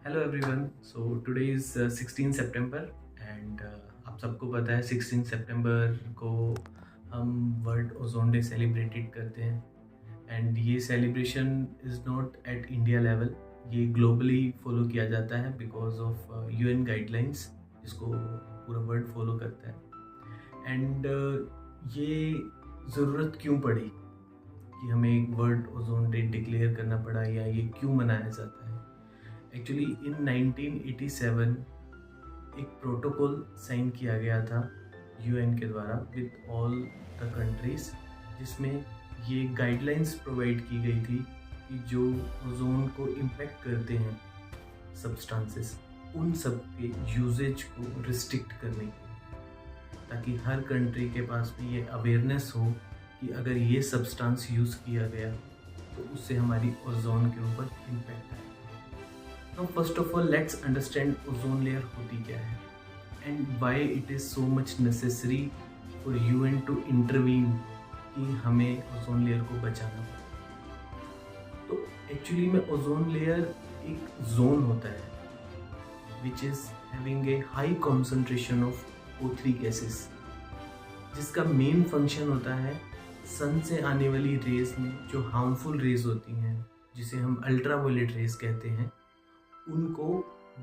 Hello everyone. So today is 16 September and आप सबको पता है 16 सितंबर को हम वर्ल्ड ओजोन डे सेलिब्रेटेड करते हैं। एंड ये celebration is not at India level, ये ग्लोबली फॉलो किया जाता है बिकॉज ऑफ यूएन गाइडलाइंस, जिसको पूरा वर्ल्ड फॉलो करता है। एंड ये ज़रूरत क्यों पड़ी कि हमें एक वर्ल्ड ओजोन डे डिक्लेयर करना पड़ा, या ये क्यों मनाया जाता है? एक्चुअली इन 1987 एक प्रोटोकॉल साइन किया गया था यूएन के द्वारा विद ऑल द कंट्रीज, जिसमें ये गाइडलाइंस प्रोवाइड की गई थी कि जो ओजोन को इम्पेक्ट करते हैं सब्सटेंसेस, उन सब के यूजेज को रिस्ट्रिक्ट करने की, ताकि हर कंट्री के पास में ये अवेयरनेस हो कि अगर ये सब्सटेंस यूज़ किया गया तो उससे हमारी ओजोन के ऊपर इम्पैक्ट आए। तो first of all let's understand ozone layer होती क्या है and why it is so much necessary for UN to intervene कि हमें ओजोन लेयर को बचाना पड़े। तो एक्चुअली में ओजोन लेयर एक जोन होता है which is having a high concentration of O3 gases, जिसका मेन फंक्शन होता है सन से आने वाली रेज में जो हार्मफुल रेज होती हैं, जिसे हम अल्ट्रावायलेट रेज कहते हैं, उनको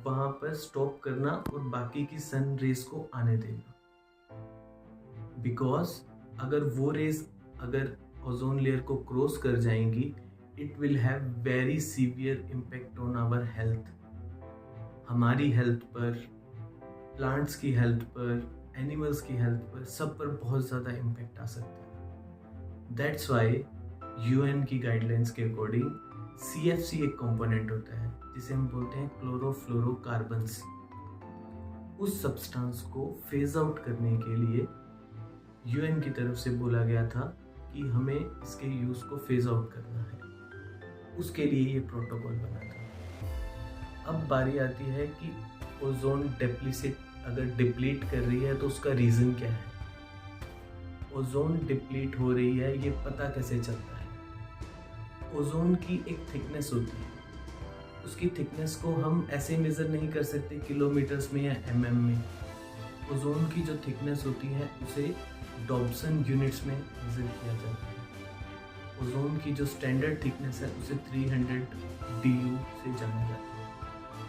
वहाँ पर स्टॉप करना और बाकी की सन रेज को आने देना। बिकॉज अगर वो रेज अगर ओजोन लेयर को क्रॉस कर जाएंगी, it will have very severe impact on our health, हमारी हेल्थ पर, प्लांट्स की हेल्थ पर, एनिमल्स की हेल्थ पर, सब पर बहुत ज़्यादा इम्पैक्ट आ सकता है। दैट्स वाई यूएन की गाइडलाइंस के अकॉर्डिंग CFC एक कंपोनेंट होता है जिसे हम बोलते हैं क्लोरोफ्लोरोकार्बन्स। उस सब्सटेंस को फेज आउट करने के लिए यूएन की तरफ से बोला गया था कि हमें इसके यूज़ को फेज आउट करना है। उसके लिए ये प्रोटोकॉल बना था। अब बारी आती है कि ओजोन अगर डिप्लीट कर रही है तो उसका रीज़न क्या है। ओजोन डिप्लीट हो रही है ये पता कैसे चलता है? ओजोन की एक थिकनेस होती है, उसकी थिकनेस को हम ऐसे मेज़र नहीं कर सकते किलोमीटर्स में या mm में। ओजोन की जो थिकनेस होती है उसे डॉब्सन यूनिट्स में मेज़र किया जाता है। ओजोन की जो स्टैंडर्ड थिकनेस है उसे 300 DU से जाना जाता है,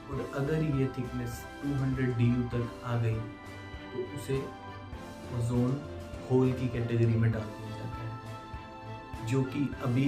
और अगर ये थिकनेस 200 DU तक आ गई तो उसे ओजोन होल की कैटेगरी में डाल दिया जाता है, जो कि अभी